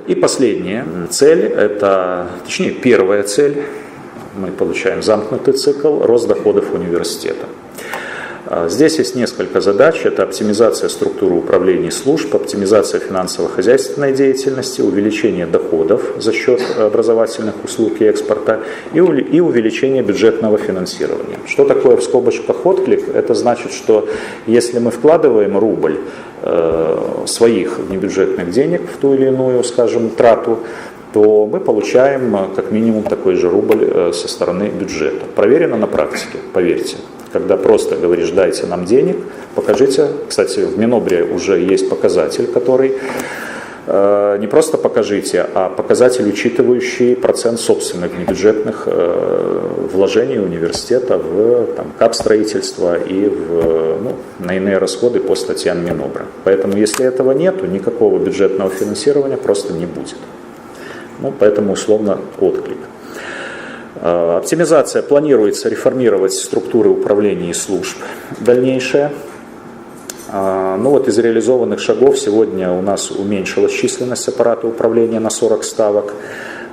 И последняя цель, точнее первая цель, мы получаем замкнутый цикл, рост доходов университета. Здесь есть несколько задач. Это оптимизация структуры управления служб, оптимизация финансово-хозяйственной деятельности, увеличение доходов за счет образовательных услуг и экспорта и увеличение бюджетного финансирования. Что такое в скобочках отклик? Это значит, что если мы вкладываем рубль своих внебюджетных денег в ту или иную, скажем, трату, то мы получаем как минимум такой же рубль со стороны бюджета. Проверено на практике, поверьте. Когда просто говоришь, дайте нам денег, покажите. Кстати, в Минобре уже есть показатель, который не просто покажите, а показатель, учитывающий процент собственных внебюджетных вложений университета в капстроительство и на иные расходы по статьям Минобра. Поэтому если этого нету, никакого бюджетного финансирования просто не будет. Поэтому условно отклик. Оптимизация. Планируется реформировать структуры управления и служб дальнейшее. Из реализованных шагов сегодня у нас уменьшилась численность аппарата управления на 40 ставок.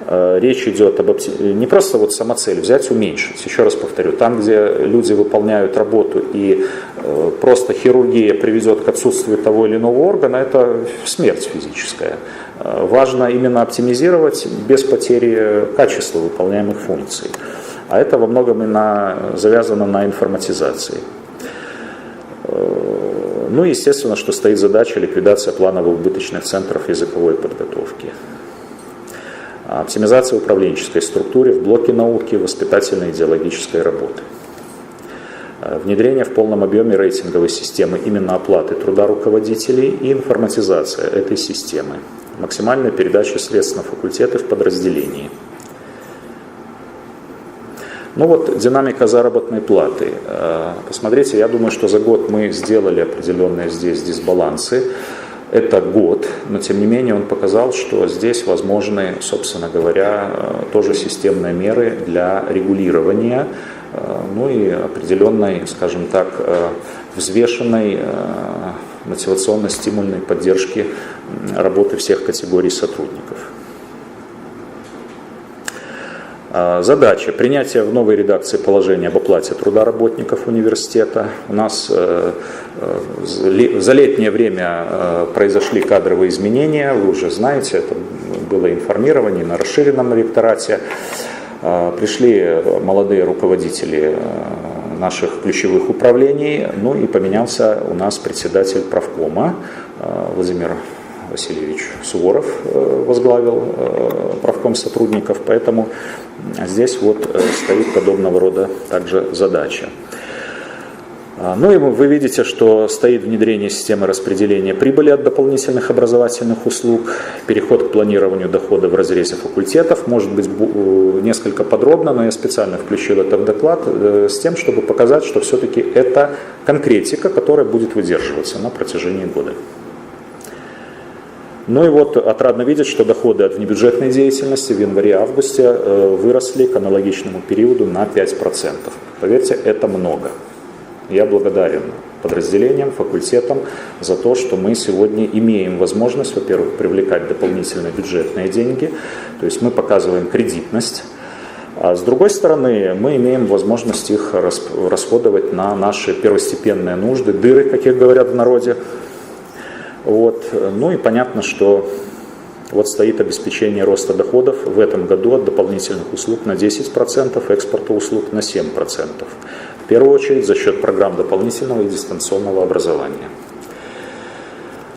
Речь идет не просто самоцель взять, уменьшить. Еще раз повторю, там, где люди выполняют работу и просто хирургия приведет к отсутствию того или иного органа, это смерть физическая. Важно именно оптимизировать без потери качества выполняемых функций. А это во многом завязано на информатизации. Естественно, что стоит задача ликвидация планово-убыточных центров языковой подготовки. Оптимизация управленческой структуры в блоке науки, воспитательной и идеологической работы. Внедрение в полном объеме рейтинговой системы именно оплаты труда руководителей и информатизация этой системы. Максимальная передача средств на факультеты в подразделении. Динамика заработной платы. Посмотрите, я думаю, что за год мы сделали определенные здесь дисбалансы. Это год, но тем не менее он показал, что здесь возможны, собственно говоря, тоже системные меры для регулирования, и определенной, скажем так, взвешенной мотивационно-стимульной поддержки работы всех категорий сотрудников. Задача. Принятие в новой редакции положения об оплате труда работников университета. У нас за летнее время произошли кадровые изменения, вы уже знаете, это было информирование на расширенном ректорате. Пришли молодые руководители наших ключевых управлений, и поменялся у нас председатель правкома Владимир Васильевич Суворов возглавил правком сотрудников, поэтому здесь стоит подобного рода также задача. И вы видите, что стоит внедрение системы распределения прибыли от дополнительных образовательных услуг, переход к планированию дохода в разрезе факультетов, может быть несколько подробно, но я специально включил это в доклад с тем, чтобы показать, что все-таки это конкретика, которая будет выдерживаться на протяжении года. Отрадно видеть, что доходы от внебюджетной деятельности в январе-августе выросли к аналогичному периоду на 5%. Поверьте, это много. Я благодарен подразделениям, факультетам за то, что мы сегодня имеем возможность, во-первых, привлекать дополнительные бюджетные деньги, то есть мы показываем кредитность, а с другой стороны мы имеем возможность их расходовать на наши первостепенные нужды, дыры, как их говорят в народе. И понятно, что стоит обеспечение роста доходов в этом году от дополнительных услуг на 10%, экспорта услуг на 7%. В первую очередь за счет программ дополнительного и дистанционного образования.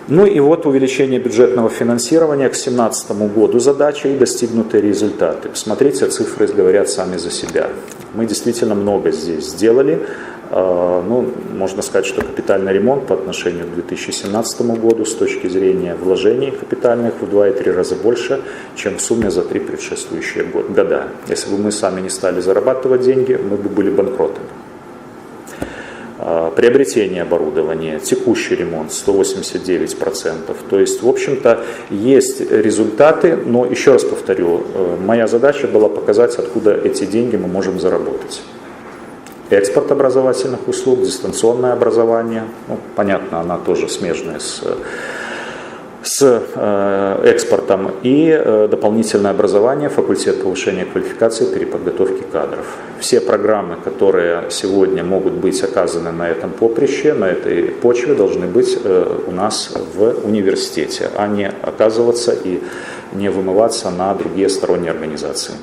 Увеличение бюджетного финансирования к 2017 году задача и достигнутые результаты. Посмотрите, цифры говорят сами за себя. Мы действительно много здесь сделали. Можно сказать, что капитальный ремонт по отношению к 2017 году с точки зрения вложений капитальных в 2 и 3 раза больше, чем в сумме за 3 предшествующие года. Если бы мы сами не стали зарабатывать деньги, мы бы были банкротами. Приобретение оборудования, текущий ремонт 189%. То есть, в общем-то, есть результаты, но еще раз повторю, моя задача была показать, откуда эти деньги мы можем заработать. Экспорт образовательных услуг, дистанционное образование, понятно, она тоже смежная с с экспортом и дополнительное образование, факультет повышения квалификации, переподготовки кадров. Все программы, которые сегодня могут быть оказаны на этом поприще, на этой почве, должны быть у нас в университете, а не оказываться и не вымываться на другие сторонние организации.